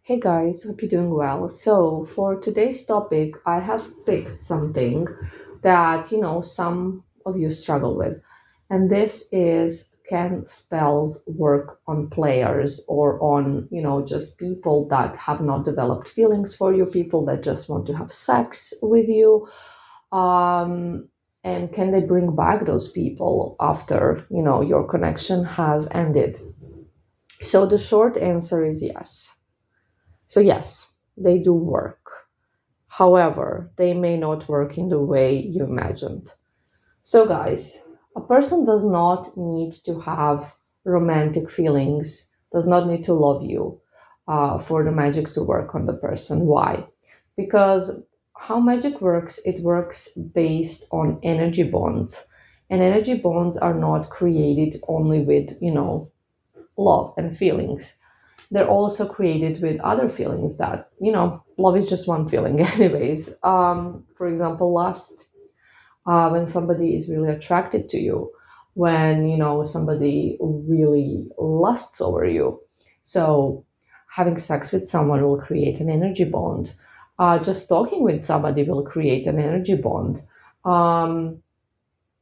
Hey guys, hope you're doing well. So, for today's topic, I have picked something that, some of you struggle with. And this is, can spells work on players or on, just people that have not developed feelings for you, people that just want to have sex with you? Um, and can they bring back those people after, your connection has ended? So, the short answer is yes. So, yes, they do work. However, they may not work in the way you imagined. So, guys, a person does not need to have romantic feelings, does not need to love you for the magic to work on the person. Why? Because how magic works, it works based on energy bonds. And energy bonds are not created only with, love and feelings. They're also created with other feelings that, love is just one feeling anyways. For example, lust, when somebody is really attracted to you, when somebody really lusts over you. So having sex with someone will create an energy bond. Just talking with somebody will create an energy bond. um,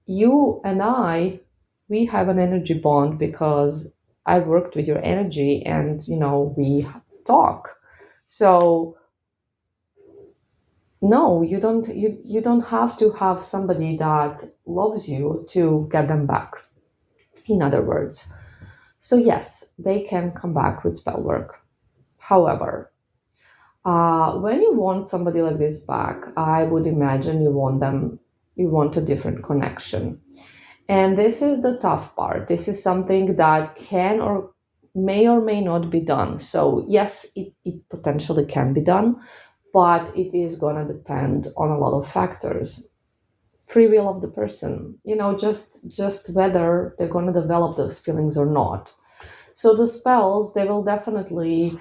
you and I, we have an energy bond because I worked with your energy and, we talk. So no, you don't have to have somebody that loves you to get them back, in other words. So yes, they can come back with spell work. However, when you want somebody like this back, I would imagine you want a different connection. And this is the tough part. This is something that can or may not be done. So, yes, it potentially can be done, but it is going to depend on a lot of factors. Free will of the person, just whether they're going to develop those feelings or not. So the spells, they will definitely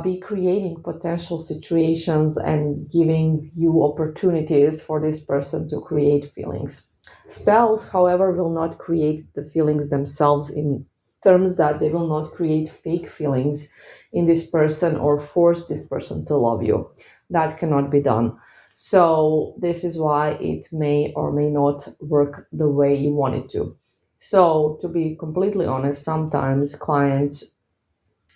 be creating potential situations and giving you opportunities for this person to create feelings. Spells, however, will not create the feelings themselves in terms that they will not create fake feelings in this person or force this person to love you. That cannot be done. So this is why it may or may not work the way you want it to. So, to be completely honest, sometimes clients,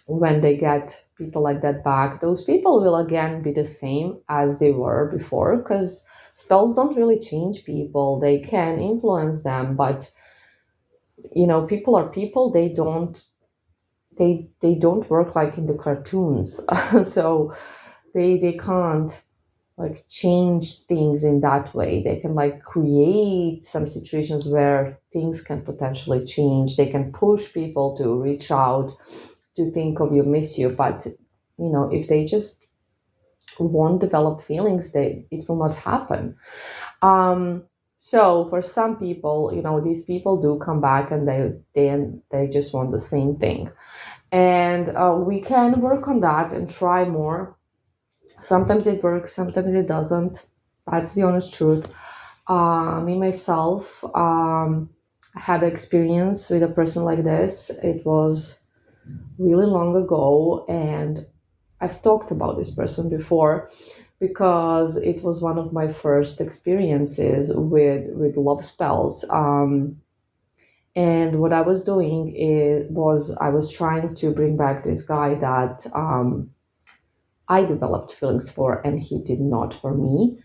when they get people like that back, those people will again be the same as they were before because spells don't really change people. They can influence them, but people are people. They don't work like in the cartoons. So they can't like change things in that way. They can like create some situations where things can potentially change. They can push people to reach out, to think of you, miss you. But if they just won't develop feelings, it will not happen. um so for some people, these people do come back and they just want the same thing. And we can work on that and try more. Sometimes it works, sometimes it doesn't. That's the honest truth. Me myself, I had experience with a person like this. It was really long ago, and I've talked about this person before because it was one of my first experiences with love spells. And what I was doing was I was trying to bring back this guy that I developed feelings for, and he did not for me.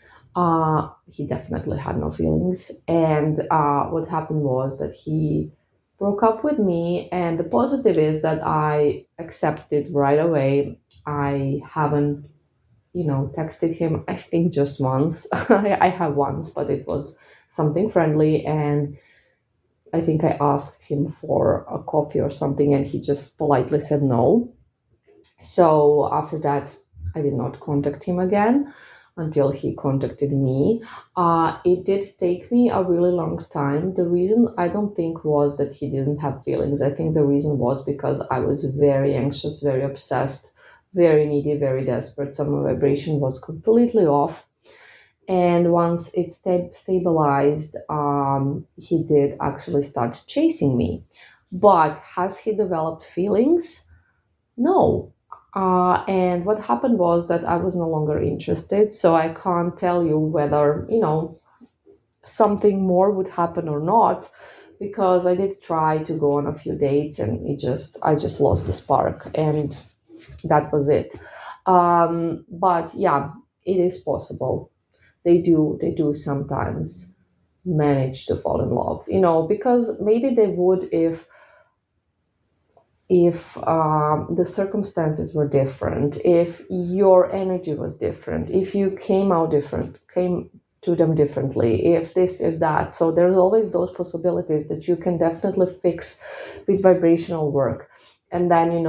He definitely had no feelings. And what happened was that he broke up with me. And the positive is that I accepted right away. I haven't, texted him, I think just once. I have once, but it was something friendly. And I think I asked him for a coffee or something, and he just politely said no. So after that, I did not contact him again until he contacted me. It did take me a really long time. The reason I don't think was that he didn't have feelings. I think the reason was because I was very anxious, very obsessed, very needy, very desperate. So my vibration was completely off. And once it stabilized, he did actually start chasing me. But has he developed feelings? No. And what happened was that I was no longer interested, so I can't tell you whether, something more would happen or not, because I did try to go on a few dates and I just lost the spark, and that was it. But yeah, it is possible. They do sometimes manage to fall in love, because maybe they would if the circumstances were different, if your energy was different, if you came to them differently, if this, if that. So there's always those possibilities that you can definitely fix with vibrational work. And then,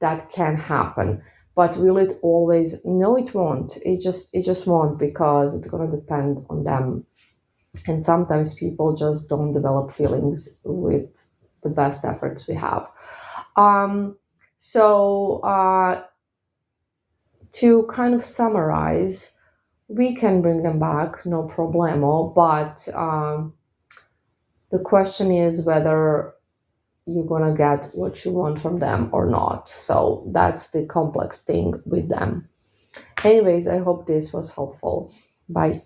that can happen. But will it always? No, it won't. It just won't, because it's going to depend on them. And sometimes people just don't develop feelings with the best efforts we have. Um, so, to kind of summarize, we can bring them back, no problemo, but the question is whether you're gonna get what you want from them or not. So that's the complex thing with them. Anyways, I hope this was helpful. Bye.